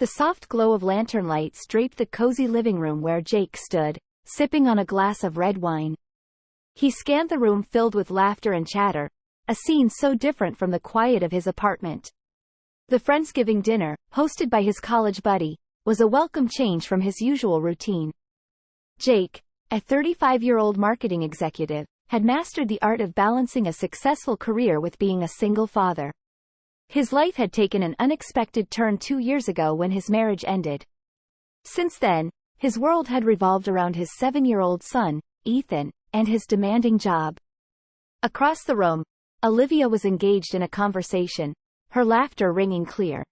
The soft glow of lantern lights draped the cozy living room where Jake stood, sipping on a glass of red wine. He scanned the room filled with laughter and chatter, a scene so different from the quiet of his apartment. The Friendsgiving dinner, hosted by his college buddy, was a welcome change from his usual routine. Jake, a 35-year-old marketing executive, had mastered the art of balancing a successful career with being a single father. His life had taken an unexpected turn 2 years ago when his marriage ended. Since then, his world had revolved around his 7-year-old son, Ethan, and his demanding job. Across the room, Olivia was engaged in a conversation, her laughter ringing clear.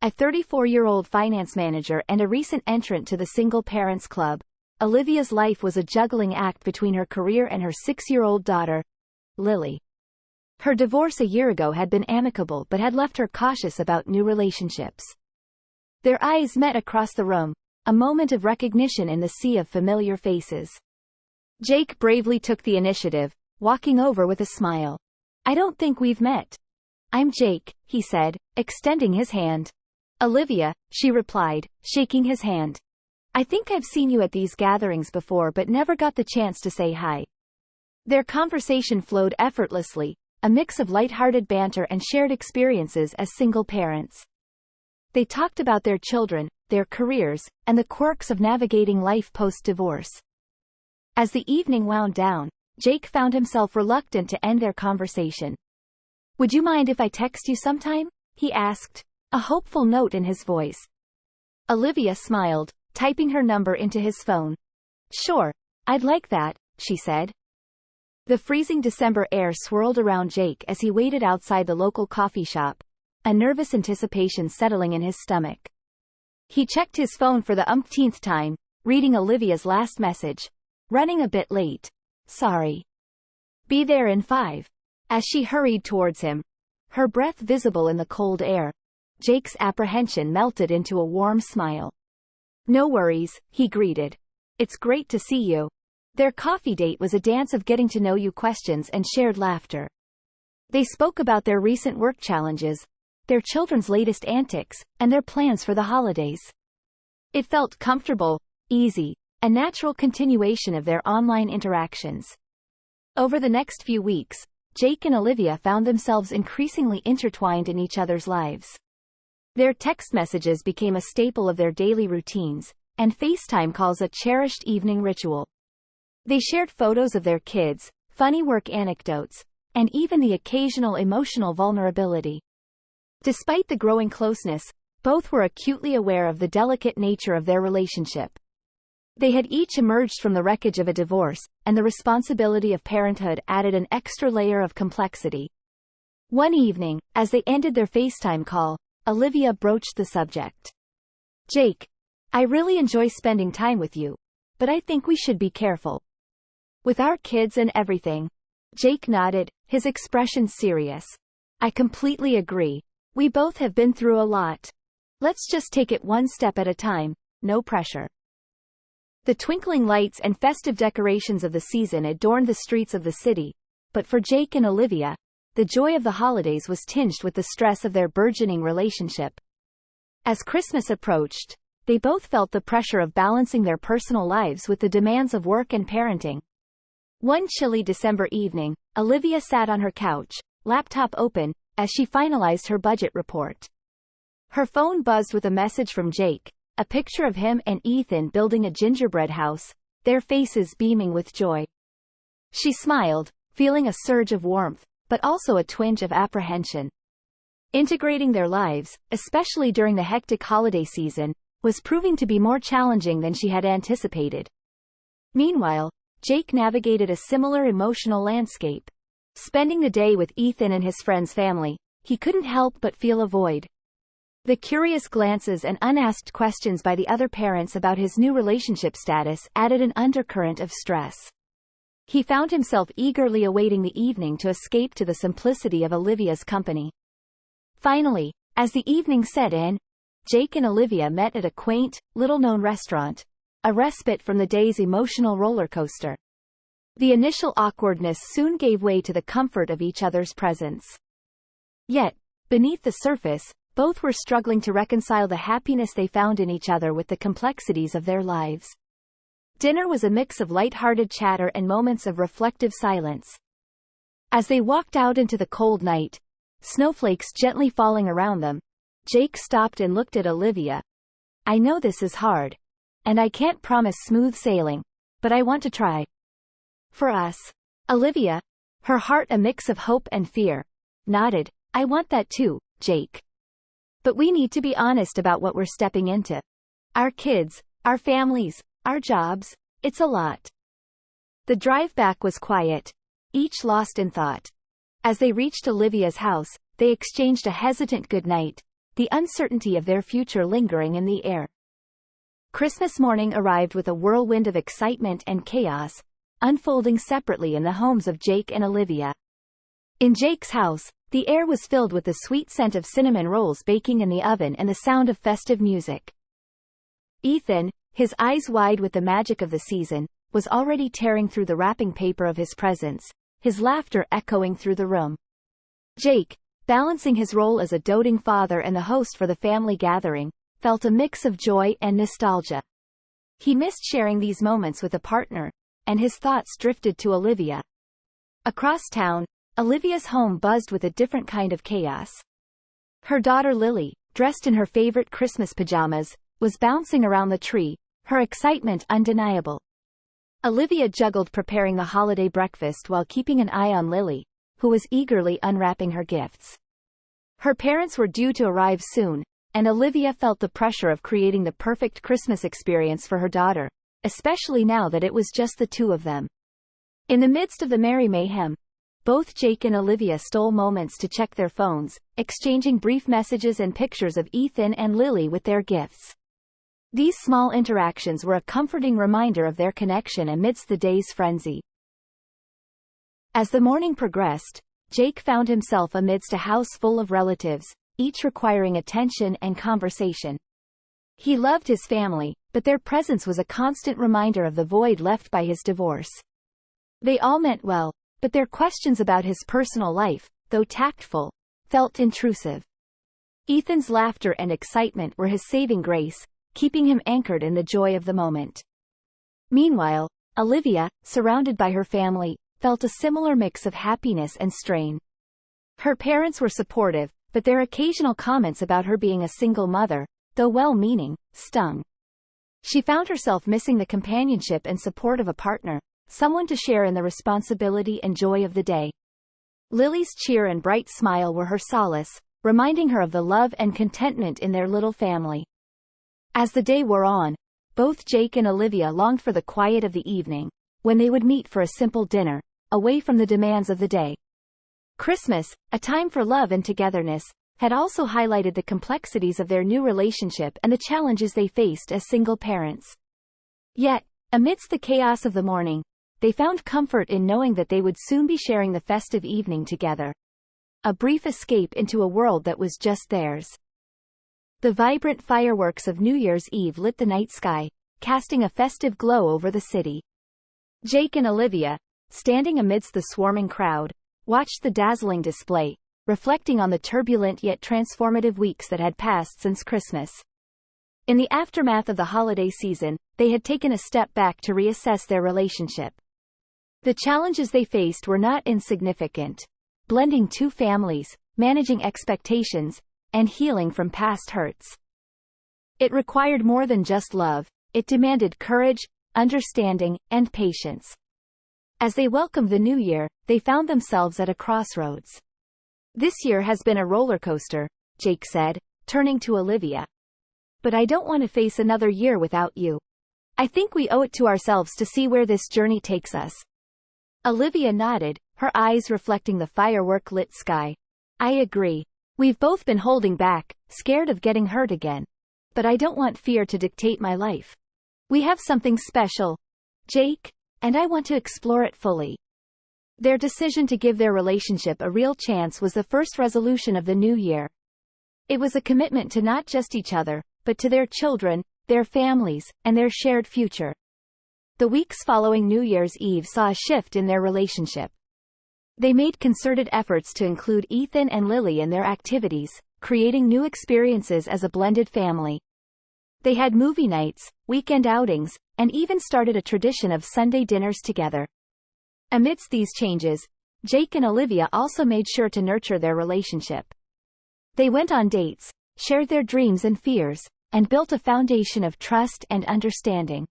A 34-year-old finance manager and a recent entrant to the Single Parents Club, Olivia's life was a juggling act between her career and her 6-year-old daughter, Lily. Her divorce a year ago had been amicable but had left her cautious about new relationships. Their eyes met across the room, a moment of recognition in the sea of familiar faces. Jake bravely took the initiative, walking over with a smile. "I don't think we've met." "I'm Jake," he said, extending his hand. "Olivia," she replied, shaking his hand. "I think I've seen you at these gatherings before but never got the chance to say hi." Their conversation flowed effortlessly, a mix of light-hearted banter and shared experiences as single parents. They talked about their children, their careers, and the quirks of navigating life post-divorce. As the evening wound down, Jake found himself reluctant to end their conversation. "Would you mind if I text you sometime?" he asked, a hopeful note in his voice. Olivia smiled, typing her number into his phone. "Sure, I'd like that," she said. The freezing December air swirled around Jake as he waited outside the local coffee shop, a nervous anticipation settling in his stomach. He checked his phone for the umpteenth time, reading Olivia's last message. "Running a bit late. Sorry. Be there in 5. As she hurried towards him, her breath visible in the cold air, Jake's apprehension melted into a warm smile. "No worries," he greeted. "It's great to see you." Their coffee date was a dance of getting-to-know-you questions and shared laughter. They spoke about their recent work challenges, their children's latest antics, and their plans for the holidays. It felt comfortable, easy, a natural continuation of their online interactions. Over the next few weeks, Jake and Olivia found themselves increasingly intertwined in each other's lives. Their text messages became a staple of their daily routines, and FaceTime calls a cherished evening ritual. They shared photos of their kids, funny work anecdotes, and even the occasional emotional vulnerability. Despite the growing closeness, both were acutely aware of the delicate nature of their relationship. They had each emerged from the wreckage of a divorce, and the responsibility of parenthood added an extra layer of complexity. One evening, as they ended their FaceTime call, Olivia broached the subject. "Jake, I really enjoy spending time with you, but I think we should be careful. With our kids and everything." Jake nodded, his expression serious. "I completely agree. We both have been through a lot. Let's just take it one step at a time, no pressure." The twinkling lights and festive decorations of the season adorned the streets of the city, but for Jake and Olivia, the joy of the holidays was tinged with the stress of their burgeoning relationship. As Christmas approached, they both felt the pressure of balancing their personal lives with the demands of work and parenting. One chilly December evening, Olivia sat on her couch, laptop open, as she finalized her budget report. Her phone buzzed with a message from Jake, a picture of him and Ethan building a gingerbread house, their faces beaming with joy. She smiled, feeling a surge of warmth, but also a twinge of apprehension. Integrating their lives, especially during the hectic holiday season, was proving to be more challenging than she had anticipated. Meanwhile, Jake navigated a similar emotional landscape. Spending the day with Ethan and his friend's family, he couldn't help but feel a void. The curious glances and unasked questions by the other parents about his new relationship status added an undercurrent of stress. He found himself eagerly awaiting the evening to escape to the simplicity of Olivia's company. Finally, as the evening set in, Jake and Olivia met at a quaint, little-known restaurant, a respite from the day's emotional roller coaster. The initial awkwardness soon gave way to the comfort of each other's presence. Yet, beneath the surface, Both were struggling to reconcile the happiness they found in each other with the complexities of their lives. Dinner was a mix of light-hearted chatter and moments of reflective silence. As they walked out into the cold night, snowflakes gently falling around them, Jake stopped and looked at Olivia. "I know this is hard, and I can't promise smooth sailing, but I want to try." "For us." Olivia, her heart a mix of hope and fear, nodded. "I want that too, Jake. But we need to be honest about what we're stepping into. Our kids, our families, our jobs, it's a lot." The drive back was quiet, each lost in thought. As they reached Olivia's house, they exchanged a hesitant goodnight, the uncertainty of their future lingering in the air. Christmas morning arrived with a whirlwind of excitement and chaos, unfolding separately in the homes of Jake and Olivia. In Jake's house, the air was filled with the sweet scent of cinnamon rolls baking in the oven and the sound of festive music. Ethan, his eyes wide with the magic of the season, was already tearing through the wrapping paper of his presents, his laughter echoing through the room. Jake, balancing his role as a doting father and the host for the family gathering, felt a mix of joy and nostalgia. He missed sharing these moments with a partner, and his thoughts drifted to Olivia. Across town, Olivia's home buzzed with a different kind of chaos. Her daughter Lily, dressed in her favorite Christmas pajamas, was bouncing around the tree, her excitement undeniable. Olivia juggled preparing the holiday breakfast while keeping an eye on Lily, who was eagerly unwrapping her gifts. Her parents were due to arrive soon, and Olivia felt the pressure of creating the perfect Christmas experience for her daughter, especially now that it was just the two of them. In the midst of the merry mayhem, both Jake and Olivia stole moments to check their phones, exchanging brief messages and pictures of Ethan and Lily with their gifts. These small interactions were a comforting reminder of their connection amidst the day's frenzy. As the morning progressed, Jake found himself amidst a house full of relatives, each requiring attention and conversation. He loved his family, but their presence was a constant reminder of the void left by his divorce. They all meant well, but their questions about his personal life, though tactful, felt intrusive. Ethan's laughter and excitement were his saving grace, keeping him anchored in the joy of the moment. Meanwhile, Olivia, surrounded by her family, felt a similar mix of happiness and strain. Her parents were supportive, but their occasional comments about her being a single mother, though well-meaning, stung. She found herself missing the companionship and support of a partner, someone to share in the responsibility and joy of the day. Lily's cheer and bright smile were her solace, reminding her of the love and contentment in their little family. As the day wore on, both Jake and Olivia longed for the quiet of the evening, when they would meet for a simple dinner, away from the demands of the day. Christmas, a time for love and togetherness, had also highlighted the complexities of their new relationship and the challenges they faced as single parents. Yet, amidst the chaos of the morning, they found comfort in knowing that they would soon be sharing the festive evening together. A brief escape into a world that was just theirs. The vibrant fireworks of New Year's Eve lit the night sky, casting a festive glow over the city. Jake and Olivia, standing amidst the swarming crowd, watched the dazzling display, reflecting on the turbulent yet transformative weeks that had passed since Christmas. In the aftermath of the holiday season, they had taken a step back to reassess their relationship. The challenges they faced were not insignificant: blending two families, managing expectations, and healing from past hurts. It required more than just love, it demanded courage, understanding, and patience. As they welcomed the new year, they found themselves at a crossroads. "This year has been a roller coaster," Jake said, turning to Olivia. "But I don't want to face another year without you. I think we owe it to ourselves to see where this journey takes us." Olivia nodded, her eyes reflecting the firework-lit sky. "I agree. We've both been holding back, scared of getting hurt again. But I don't want fear to dictate my life. We have something special, Jake, and I want to explore it fully." Their decision to give their relationship a real chance was the first resolution of the new year. It was a commitment to not just each other, but to their children, their families, and their shared future. The weeks following New Year's Eve saw a shift in their relationship. They made concerted efforts to include Ethan and Lily in their activities, creating new experiences as a blended family. They had movie nights, weekend outings, and even started a tradition of Sunday dinners together. Amidst these changes, Jake and Olivia also made sure to nurture their relationship. They went on dates, shared their dreams and fears, and built a foundation of trust and understanding.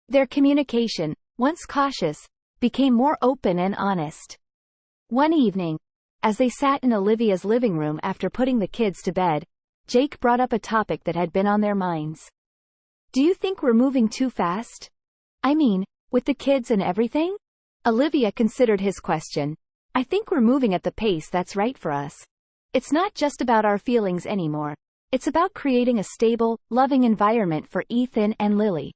Their communication, once cautious, became more open and honest. One evening, as they sat in Olivia's living room after putting the kids to bed, Jake brought up a topic that had been on their minds. "Do you think we're moving too fast? I mean, with the kids and everything?" Olivia considered his question. "I think we're moving at the pace that's right for us. It's not just about our feelings anymore. It's about creating a stable, loving environment for Ethan and Lily.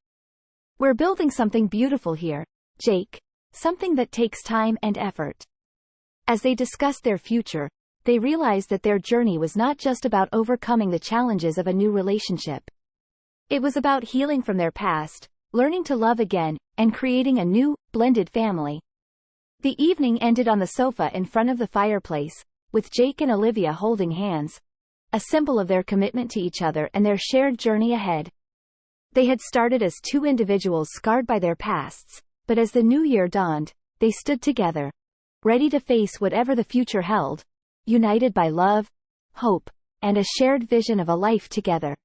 We're building something beautiful here, Jake, something that takes time and effort." As they discussed their future, they realized that their journey was not just about overcoming the challenges of a new relationship. It was about healing from their past, learning to love again, and creating a new, blended family. The evening ended on the sofa in front of the fireplace, with Jake and Olivia holding hands, a symbol of their commitment to each other and their shared journey ahead. They had started as two individuals scarred by their pasts, but as the new year dawned, they stood together, ready to face whatever the future held, united by love, hope, and a shared vision of a life together.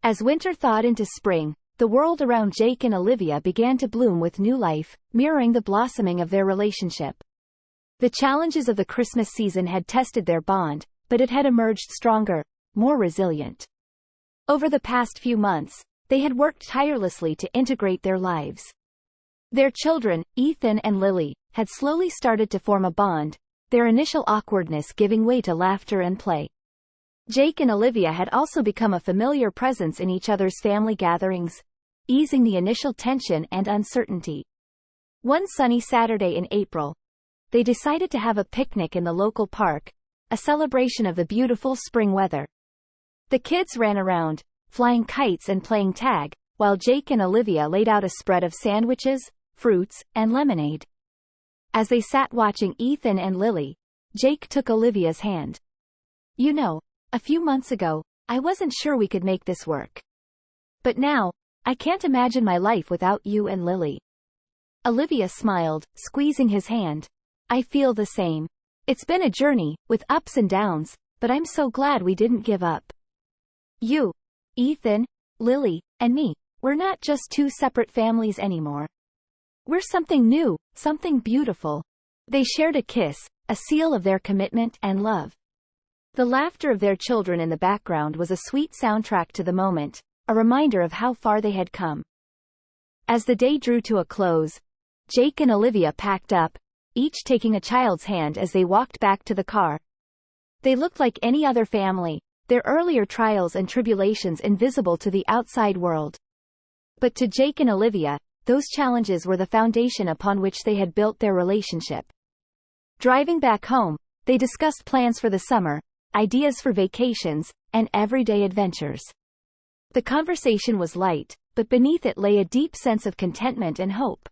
As winter thawed into spring, the world around Jake and Olivia began to bloom with new life, mirroring the blossoming of their relationship. The challenges of the Christmas season had tested their bond, but it had emerged stronger, more resilient. Over the past few months, they had worked tirelessly to integrate their lives. Their children, Ethan and Lily, had slowly started to form a bond, their initial awkwardness giving way to laughter and play. Jake and Olivia had also become a familiar presence in each other's family gatherings, easing the initial tension and uncertainty. One sunny Saturday in April, they decided to have a picnic in the local park, a celebration of the beautiful spring weather. The kids ran around, flying kites and playing tag, while Jake and Olivia laid out a spread of sandwiches, fruits, and lemonade. As they sat watching Ethan and Lily, Jake took Olivia's hand. "You know, a few months ago, I wasn't sure we could make this work. But now, I can't imagine my life without you and Lily." Olivia smiled, squeezing his hand. "I feel the same. It's been a journey, with ups and downs, but I'm so glad we didn't give up. You, Ethan, Lily, and me, we're not just two separate families anymore. We're something new, something beautiful." They shared a kiss, a seal of their commitment and love. The laughter of their children in the background was a sweet soundtrack to the moment, a reminder of how far they had come. As the day drew to a close, Jake and Olivia packed up, each taking a child's hand as they walked back to the car. They looked like any other family, their earlier trials and tribulations invisible to the outside world. But to Jake and Olivia, those challenges were the foundation upon which they had built their relationship. Driving back home, they discussed plans for the summer, ideas for vacations, and everyday adventures. The conversation was light, but beneath it lay a deep sense of contentment and hope.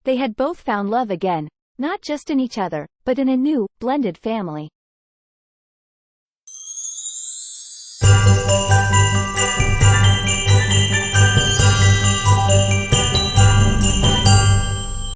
They had both found love again, not just in each other, but in a new, blended family.